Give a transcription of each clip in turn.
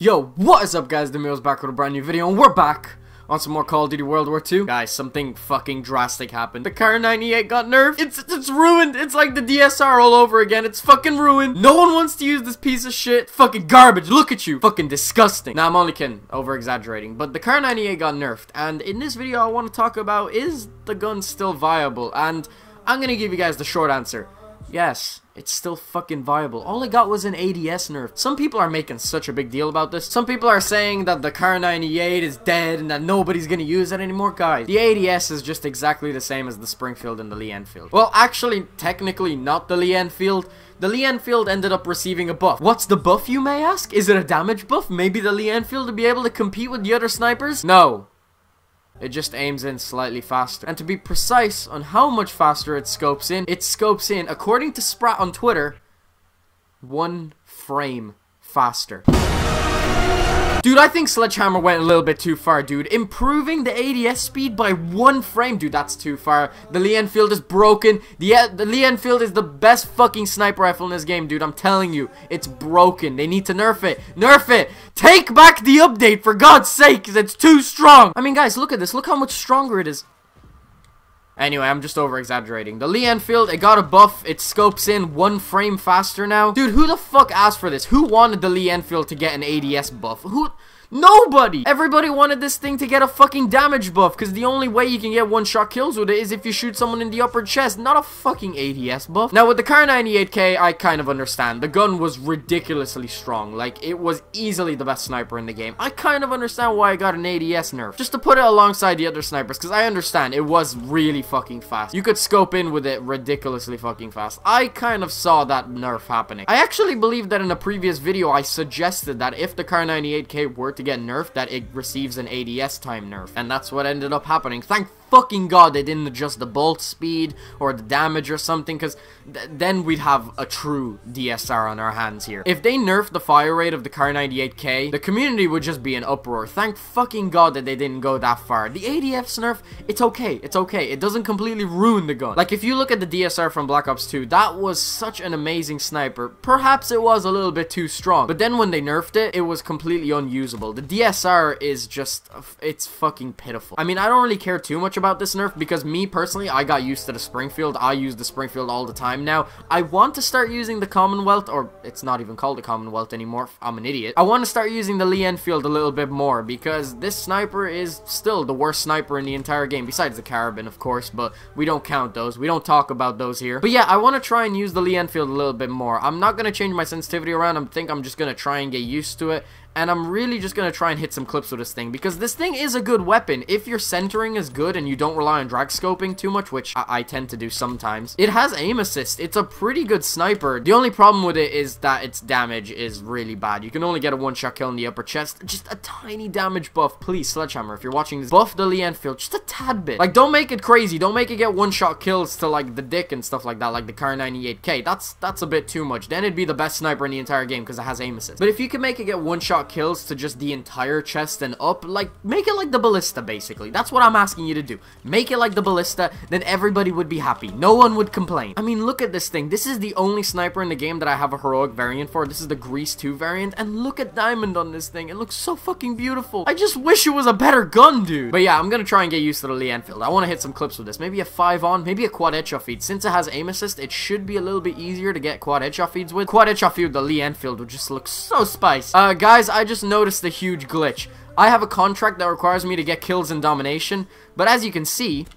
Yo, what is up guys, the Meal's back with a brand new video, and we're back on some more Call of Duty World War 2. Guys, something fucking drastic happened. The Kar98 got nerfed. It's ruined. It's like the DSR all over again. It's fucking ruined. No one wants to use this piece of shit. Fucking garbage. Look at you. Fucking disgusting. Nah, I'm only kidding. Over exaggerating. But the Kar98 got nerfed. And in this video, I want to talk about, is the gun still viable? And I'm gonna give you guys the short answer. Yes, it's still fucking viable. All it got was an ADS nerf. Some people are making such a big deal about this. Some people are saying that the Kar98 is dead and that nobody's gonna use it anymore. Guys, the ADS is just exactly the same as the Springfield and the Lee Enfield. Well, actually, technically not the Lee Enfield. The Lee Enfield ended up receiving a buff. What's the buff, you may ask? Is it a damage buff? Maybe the Lee Enfield to be able to compete with the other snipers? No. It just aims in slightly faster. And to be precise on how much faster it scopes in, according to Sprat on Twitter, 1 frame faster. Dude, I think Sledgehammer went a little bit too far, dude. Improving the ADS speed by 1 frame, dude, that's too far. The Lee Enfield is broken. The Lee Enfield is the best fucking sniper rifle in this game, dude. I'm telling you, it's broken. They need to nerf it. Nerf it! Take back the update, for God's sake, because it's too strong. I mean, guys, look at this. Look how much stronger it is. Anyway, I'm just over-exaggerating. The Lee Enfield, it got a buff. It scopes in 1 frame faster now. Dude, who the fuck asked for this? Who wanted the Lee Enfield to get an ADS buff? Who? Nobody! Everybody wanted this thing to get a fucking damage buff, because the only way you can get one-shot kills with it is if you shoot someone in the upper chest, not a fucking ADS buff. Now, with the Kar98k, I kind of understand. The gun was ridiculously strong. Like, it was easily the best sniper in the game. I kind of understand why I got an ADS nerf. Just to put it alongside the other snipers, because I understand it was really fucking fast. You could scope in with it ridiculously fucking fast. I kind of saw that nerf happening. I actually believe that in a previous video, I suggested that if the Kar98k were to get nerfed, that it receives an ADS time nerf, and that's what ended up happening. Thank fucking God they didn't adjust the bolt speed or the damage or something, because then we'd have a true DSR on our hands here. If they nerfed the fire rate of the Kar98k, the community would just be in uproar. Thank fucking God that they didn't go that far. The ADS nerf, it's okay. It's okay. It doesn't completely ruin the gun. Like, if you look at the DSR from Black Ops 2, that was such an amazing sniper. Perhaps it was a little bit too strong, but then when they nerfed it, it was completely unusable. The DSR is just, it's fucking pitiful. I mean, I don't really care too much about this nerf, because me personally, I got used to the Springfield. I use the Springfield all the time now. I want to start using the Commonwealth, or it's not even called the Commonwealth anymore. I'm an idiot. I want to start using the Lee Enfield a little bit more, because this sniper is still the worst sniper in the entire game, besides the Carabin, of course, but we don't count those. We don't talk about those here. But yeah, I want to try and use the Lee Enfield a little bit more. I'm not going to change my sensitivity around. I think I'm just going to try and get used to it. And I'm really just going to try and hit some clips with this thing, because this thing is a good weapon. If your centering is good and you don't rely on drag scoping too much, which I tend to do sometimes, it has aim assist. It's a pretty good sniper. The only problem with it is that its damage is really bad. You can only get a one-shot kill in the upper chest. Just a tiny damage buff. Please, Sledgehammer, if you're watching this, buff the Lee Enfield just a tad bit. Like, don't make it crazy. Don't make it get one-shot kills to, like, the dick and stuff like that, like the Kar98k. That's a bit too much. Then it'd be the best sniper in the entire game, because it has aim assist. But if you can make it get one-shot kills to just the entire chest and up, like, make it like the ballista, basically. That's what I'm asking you to do. Make it like the ballista, then everybody would be happy. No one would complain. I mean, look at this thing. This is the only sniper in the game that I have a heroic variant for. This is the Grease 2 variant, and look at Diamond on this thing. It looks so fucking beautiful. I just wish it was a better gun, dude. But yeah, I'm gonna try and get used to the Lee Enfield. I want to hit some clips with this. Maybe a 5-on, maybe a quad headshot feed. Since it has aim assist, it should be a little bit easier to get quad headshot feeds with. Quad headshot feed with the Lee Enfield would just look so spicy. Guys, I just noticed the huge glitch. I have a contract that requires me to get kills in domination, but as you can see,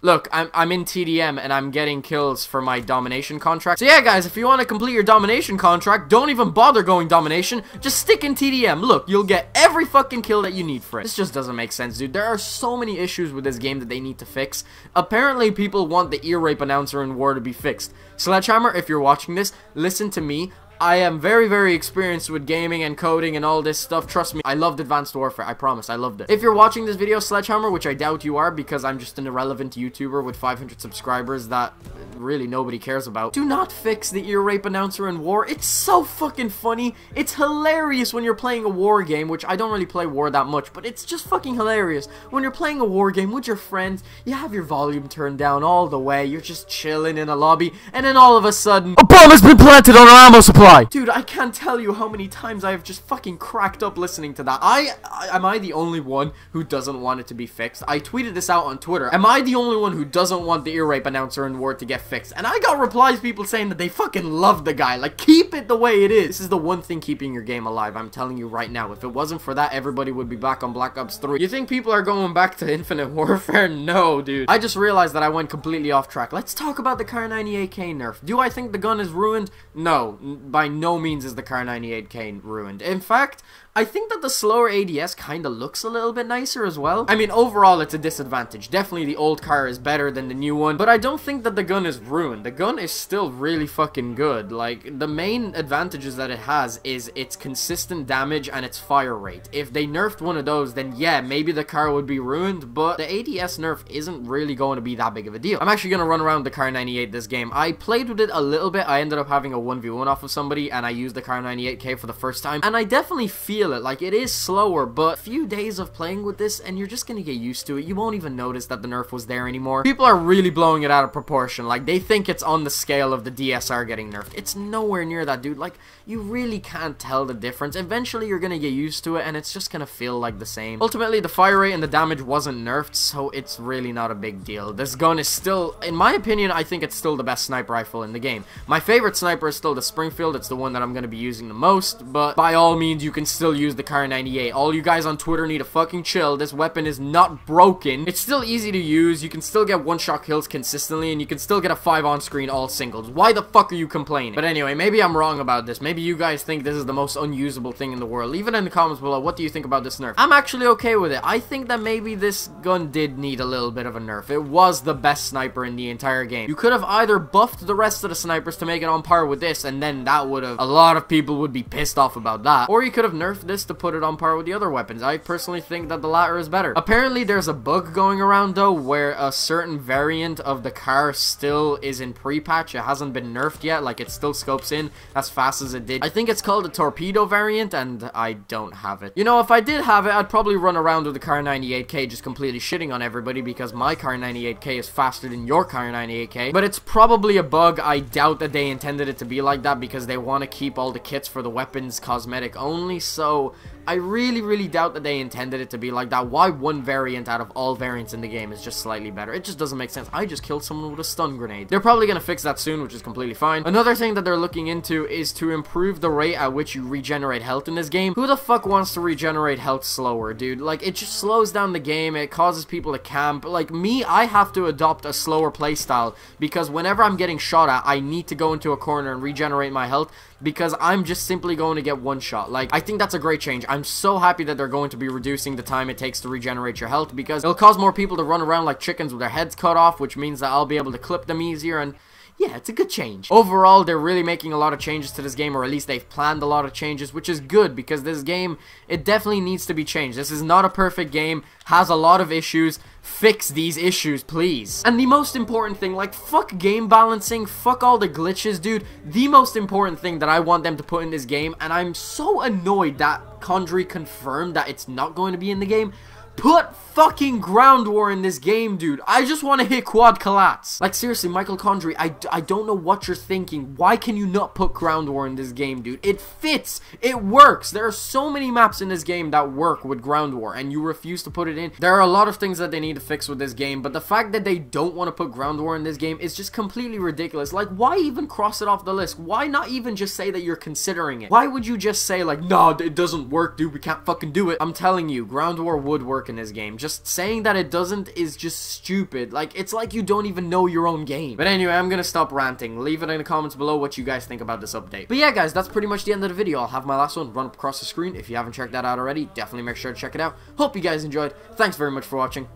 look, I'm in TDM and I'm getting kills for my domination contract. So yeah, guys, if you want to complete your domination contract, don't even bother going domination. Just stick in TDM. Look, you'll get every fucking kill that you need for it. This just doesn't make sense, dude. There are so many issues with this game that they need to fix. Apparently, people want the ear rape announcer in war to be fixed. Sledgehammer, if you're watching this, listen to me. I am very, very experienced with gaming and coding and all this stuff. Trust me, I loved Advanced Warfare. I promise, I loved it. If you're watching this video, Sledgehammer, which I doubt you are, because I'm just an irrelevant YouTuber with 500 subscribers that really nobody cares about. Do not fix the ear rape announcer in war. It's so fucking funny. It's hilarious when you're playing a war game, which I don't really play war that much, but it's just fucking hilarious. When you're playing a war game with your friends, you have your volume turned down all the way, you're just chilling in a lobby, and then all of a sudden, a bomb has been planted on our ammo supply! Dude, I can't tell you how many times I have just fucking cracked up listening to that. Am I the only one who doesn't want it to be fixed? I tweeted this out on Twitter. Am I the only one who doesn't want the ear rape announcer in war to get fixed? And I got replies, people saying that they fucking love the guy. Like, keep it the way it is. This is the one thing keeping your game alive. I'm telling you right now. If it wasn't for that, everybody would be back on Black Ops 3. You think people are going back to Infinite Warfare? No, dude. I just realized that I went completely off track. Let's talk about the Kar98k nerf. Do I think the gun is ruined? No. By no means is the Kar98k ruined. In fact, I think that the slower ADS kind of looks a little bit nicer as well. I mean, overall, it's a disadvantage. Definitely the old car is better than the new one, but I don't think that the gun is ruined. The gun is still really fucking good. Like, the main advantages that it has is its consistent damage and its fire rate. If they nerfed one of those, then yeah, maybe the car would be ruined, but the ADS nerf isn't really going to be that big of a deal. I'm actually going to run around the Kar98 this game. I played with it a little bit. I ended up having a 1v1 off of somebody, and I used the Kar98k for the first time, and I definitely feel it. Like, it is slower, but a few days of playing with this and you're just gonna get used to it. You won't even notice that the nerf was there anymore. People are really blowing it out of proportion. Like, they think it's on the scale of the DSR getting nerfed. It's nowhere near that, dude. Like, you really can't tell the difference. Eventually you're gonna get used to it and it's just gonna feel like the same. Ultimately, the fire rate and the damage wasn't nerfed, so it's really not a big deal. This gun is still, in my opinion, I think it's still the best sniper rifle in the game. My favorite sniper is still the Springfield. It's the one that I'm gonna be using the most, but by all means you can still use the Kar98. All you guys on Twitter need to fucking chill. This weapon is not broken. It's still easy to use. You can still get one-shot kills consistently, and you can still get a 5 on screen all singles. Why the fuck are you complaining? But anyway, maybe I'm wrong about this. Maybe you guys think this is the most unusable thing in the world. Leave it in the comments below. What do you think about this nerf? I'm actually okay with it. I think that maybe this gun did need a little bit of a nerf. It was the best sniper in the entire game. You could have either buffed the rest of the snipers to make it on par with this, and then that would have, a lot of people would be pissed off about that. Or you could have nerfed this to put it on par with the other weapons. I personally think that the latter is better. Apparently there's a bug going around though where a certain variant of the car still is in pre-patch. It hasn't been nerfed yet. Like, it still scopes in as fast as it did. I think it's called the torpedo variant, and I don't have it. You know, if I did have it, I'd probably run around with the Kar98k just completely shitting on everybody because my Kar98k is faster than your Kar98k. But it's probably a bug. I doubt that they intended it to be like that because they want to keep all the kits for the weapons cosmetic only, so I really doubt that they intended it to be like that. Why one variant out of all variants in the game is just slightly better? It just doesn't make sense. I just killed someone with a stun grenade. They're probably gonna fix that soon, which is completely fine. Another thing that they're looking into is to improve the rate at which you regenerate health in this game. Who the fuck wants to regenerate health slower, dude? Like, it just slows down the game. It causes people to camp. Like me, I have to adopt a slower playstyle because whenever I'm getting shot at, I need to go into a corner and regenerate my health because I'm just simply going to get one shot. Like, I think that's a great change. I'm so happy that they're going to be reducing the time it takes to regenerate your health because it'll cause more people to run around like chickens with their heads cut off, which means that I'll be able to clip them easier, and yeah, it's a good change. Overall, they're really making a lot of changes to this game, or at least they've planned a lot of changes, which is good because this game, it definitely needs to be changed. This is not a perfect game, has a lot of issues. Fix these issues, please. And the most important thing, like, fuck game balancing, fuck all the glitches, dude. The most important thing that I want them to put in this game, and I'm so annoyed that Condry confirmed that it's not going to be in the game. Put fucking ground war in this game, dude. I just want to hit quad collats. Like, seriously, Michael Condry, I don't know what you're thinking. Why can you not put ground war in this game, dude? It fits. It works. There are so many maps in this game that work with ground war, and you refuse to put it in. There are a lot of things that they need to fix with this game, but the fact that they don't want to put ground war in this game is just completely ridiculous. Like, why even cross it off the list? Why not even just say that you're considering it? Why would you just say, like, no, it doesn't work, dude, we can't fucking do it? I'm telling you, ground war would work in this game. Just saying that it doesn't is just stupid. Like, it's like you don't even know your own game. But anyway, I'm gonna stop ranting. Leave it in the comments below what you guys think about this update. But yeah, guys, that's pretty much the end of the video. I'll have my last one run up across the screen. If you haven't checked that out already, definitely make sure to check it out. Hope you guys enjoyed. Thanks very much for watching.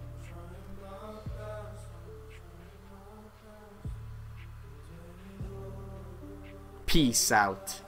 Peace out.